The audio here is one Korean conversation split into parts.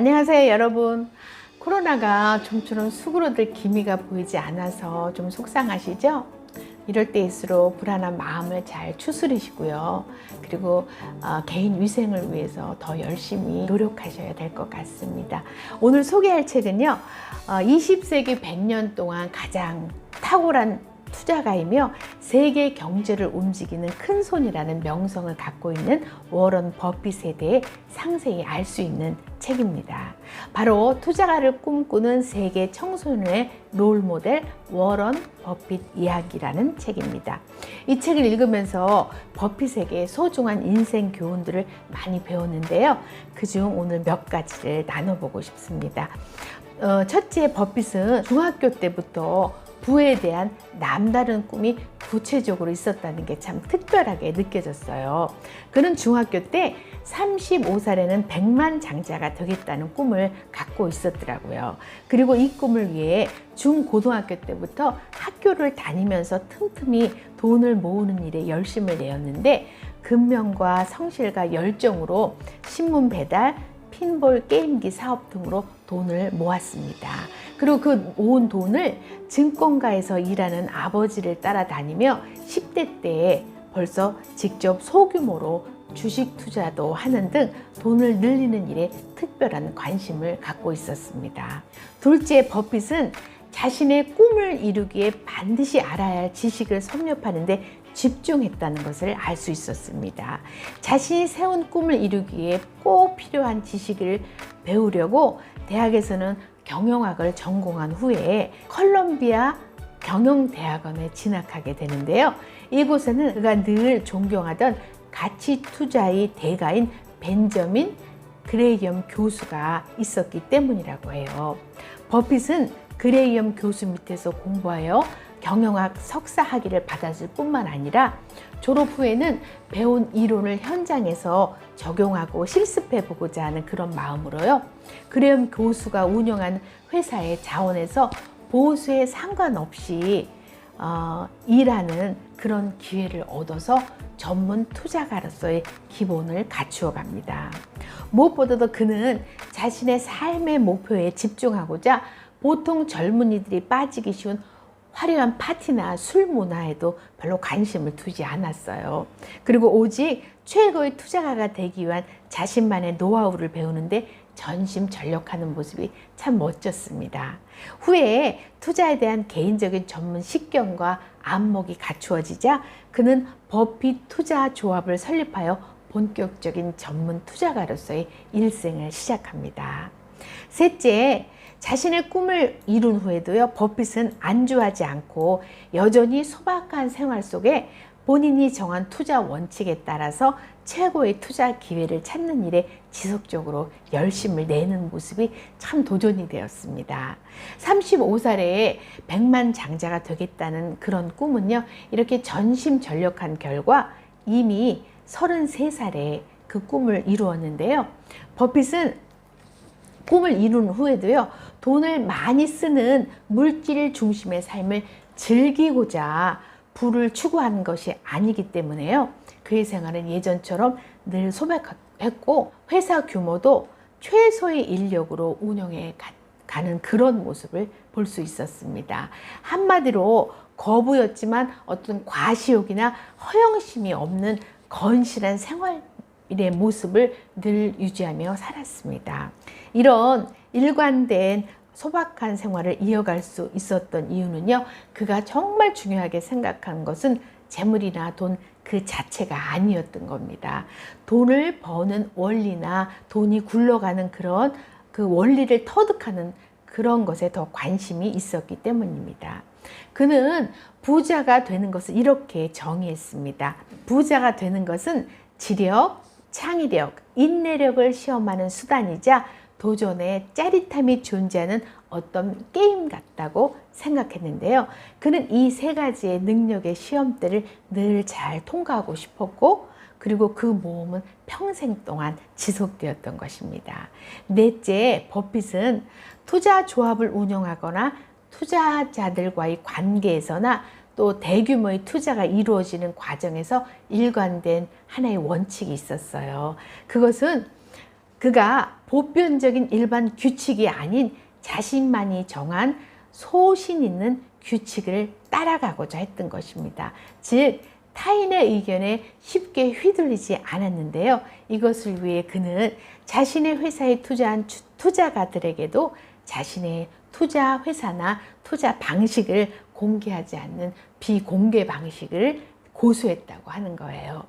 안녕하세요 여러분. 코로나가 좀처럼 수그러들 기미가 보이지 않아서 좀 속상하시죠? 이럴 때일수록 불안한 마음을 잘 추스리시고요. 그리고 개인 위생을 위해서 더 열심히 노력하셔야 될 것 같습니다. 오늘 소개할 책은요, 20세기 100년 동안 가장 탁월한 투자가이며 세계 경제를 움직이는 큰손이라는 명성을 갖고 있는 워런 버핏에 대해 상세히 알 수 있는 책입니다. 바로 투자가를 꿈꾸는 세계 청소년의 롤모델 워런 버핏 이야기라는 책입니다. 이 책을 읽으면서 버핏에게 소중한 인생 교훈들을 많이 배웠는데요. 그중 오늘 몇 가지를 나눠보고 싶습니다. 첫째, 버핏은 중학교 때부터 부에 대한 남다른 꿈이 구체적으로 있었다는 게 참 특별하게 느껴졌어요. 그는 중학교 때 35살에는 백만장자가 되겠다는 꿈을 갖고 있었더라고요. 그리고 이 꿈을 위해 중고등학교 때부터 학교를 다니면서 틈틈이 돈을 모으는 일에 열심을 내었는데 근면과 성실과 열정으로 신문 배달, 핀볼 게임기 사업 등으로 돈을 모았습니다. 그리고 그 모은 돈을 증권가에서 일하는 아버지를 따라다니며 10대 때에 벌써 직접 소규모로 주식 투자도 하는 등 돈을 늘리는 일에 특별한 관심을 갖고 있었습니다. 둘째, 버핏은 자신의 꿈을 이루기에 반드시 알아야 할 지식을 섭렵하는 데 집중했다는 것을 알 수 있었습니다. 자신이 세운 꿈을 이루기에 꼭 필요한 지식을 배우려고 대학에서는 경영학을 전공한 후에 컬럼비아 경영대학원에 진학하게 되는데요. 이곳에는 그가 늘 존경하던 가치 투자의 대가인 벤저민 그레이엄 교수가 있었기 때문이라고 해요. 버핏은 그레이엄 교수 밑에서 공부하여 경영학 석사 학위를 받았을 뿐만 아니라 졸업 후에는 배운 이론을 현장에서 적용하고 실습해 보고자 하는 그런 마음으로요. 그레이엄 교수가 운영한 회사의 자원에서 보수에 상관없이 일하는 그런 기회를 얻어서 전문 투자가로서의 기본을 갖추어 갑니다. 무엇보다도 그는 자신의 삶의 목표에 집중하고자 보통 젊은이들이 빠지기 쉬운 화려한 파티나 술 문화에도 별로 관심을 두지 않았어요. 그리고 오직 최고의 투자가가 되기 위한 자신만의 노하우를 배우는데 전심전력하는 모습이 참 멋졌습니다. 후에 투자에 대한 개인적인 전문 식견과 안목이 갖추어지자 그는 버핏 투자 조합을 설립하여 본격적인 전문 투자가로서의 일생을 시작합니다. 셋째, 자신의 꿈을 이룬 후에도요, 버핏은 안주하지 않고 여전히 소박한 생활 속에 본인이 정한 투자 원칙에 따라서 최고의 투자 기회를 찾는 일에 지속적으로 열심을 내는 모습이 참 도전이 되었습니다. 35살에 백만장자가 되겠다는 그런 꿈은요, 이렇게 전심전력한 결과 이미 33살에 그 꿈을 이루었는데요. 버핏은 꿈을 이룬 후에도요, 돈을 많이 쓰는 물질 중심의 삶을 즐기고자 부를 추구하는 것이 아니기 때문에요. 그의 생활은 예전처럼 늘 소박했고 회사 규모도 최소의 인력으로 운영해 가는 그런 모습을 볼 수 있었습니다. 한마디로 거부였지만 어떤 과시욕이나 허영심이 없는 건실한 생활의 모습을 늘 유지하며 살았습니다. 이런 일관된 소박한 생활을 이어갈 수 있었던 이유는요, 그가 정말 중요하게 생각한 것은 재물이나 돈 그 자체가 아니었던 겁니다. 돈을 버는 원리나 돈이 굴러가는 그런 그 원리를 터득하는 그런 것에 더 관심이 있었기 때문입니다. 그는 부자가 되는 것을 이렇게 정의했습니다. 부자가 되는 것은 지력, 창의력, 인내력을 시험하는 수단이자 도전에 짜릿함이 존재하는 어떤 게임 같다고 생각했는데요. 그는 이 세 가지의 능력의 시험대를 늘 잘 통과하고 싶었고, 그리고 그 모험은 평생 동안 지속되었던 것입니다. 넷째, 버핏은 투자 조합을 운영하거나 투자자들과의 관계에서나 또 대규모의 투자가 이루어지는 과정에서 일관된 하나의 원칙이 있었어요. 그것은 그가 보편적인 일반 규칙이 아닌 자신만이 정한 소신 있는 규칙을 따라가고자 했던 것입니다. 즉 타인의 의견에 쉽게 휘둘리지 않았는데요. 이것을 위해 그는 자신의 회사에 투자한 투자가들에게도 자신의 투자 회사나 투자 방식을 공개하지 않는 비공개 방식을 고수했다고 하는 거예요.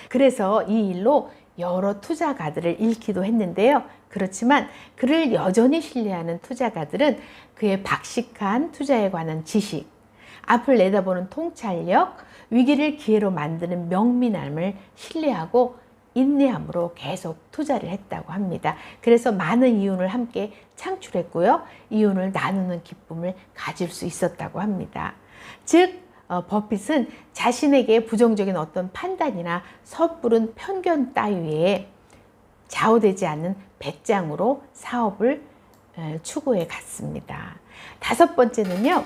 그래서 이 일로 여러 투자가들을 잃기도 했는데요. 그렇지만 그를 여전히 신뢰하는 투자가들은 그의 박식한 투자에 관한 지식, 앞을 내다보는 통찰력, 위기를 기회로 만드는 명민함을 신뢰하고 인내함으로 계속 투자를 했다고 합니다. 그래서 많은 이윤을 함께 창출했고요. 이윤을 나누는 기쁨을 가질 수 있었다고 합니다. 즉 버핏은 자신에게 부정적인 어떤 판단이나 섣부른 편견 따위에 좌우되지 않는 배짱으로 사업을 추구해 갔습니다. 다섯 번째는요.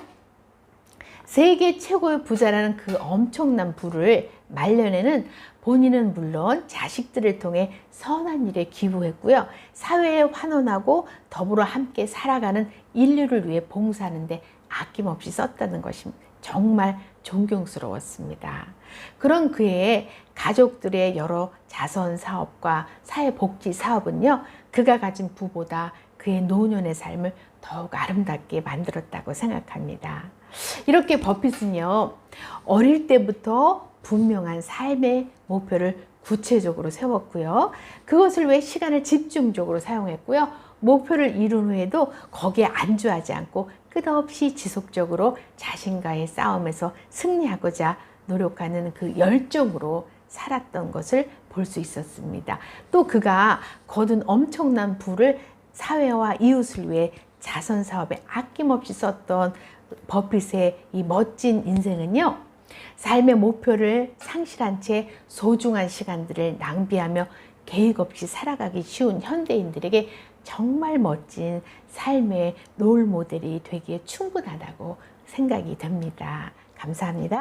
세계 최고의 부자라는 그 엄청난 부를 말년에는 본인은 물론 자식들을 통해 선한 일에 기부했고요. 사회에 환원하고 더불어 함께 살아가는 인류를 위해 봉사하는 데 아낌없이 썼다는 것이 정말 존경스러웠습니다. 그런 그의 가족들의 여러 자선 사업과 사회복지 사업은요. 그가 가진 부보다 그의 노년의 삶을 더욱 아름답게 만들었다고 생각합니다. 이렇게 버핏은요. 어릴 때부터 분명한 삶의 목표를 구체적으로 세웠고요. 그것을 위해 시간을 집중적으로 사용했고요. 목표를 이룬 후에도 거기에 안주하지 않고 끝없이 지속적으로 자신과의 싸움에서 승리하고자 노력하는 그 열정으로 살았던 것을 볼 수 있었습니다. 또 그가 거둔 엄청난 부를 사회와 이웃을 위해 자선 사업에 아낌없이 썼던 버핏의 이 멋진 인생은요. 삶의 목표를 상실한 채 소중한 시간들을 낭비하며 계획 없이 살아가기 쉬운 현대인들에게 정말 멋진 삶의 롤 모델이 되기에 충분하다고 생각이 듭니다. 감사합니다.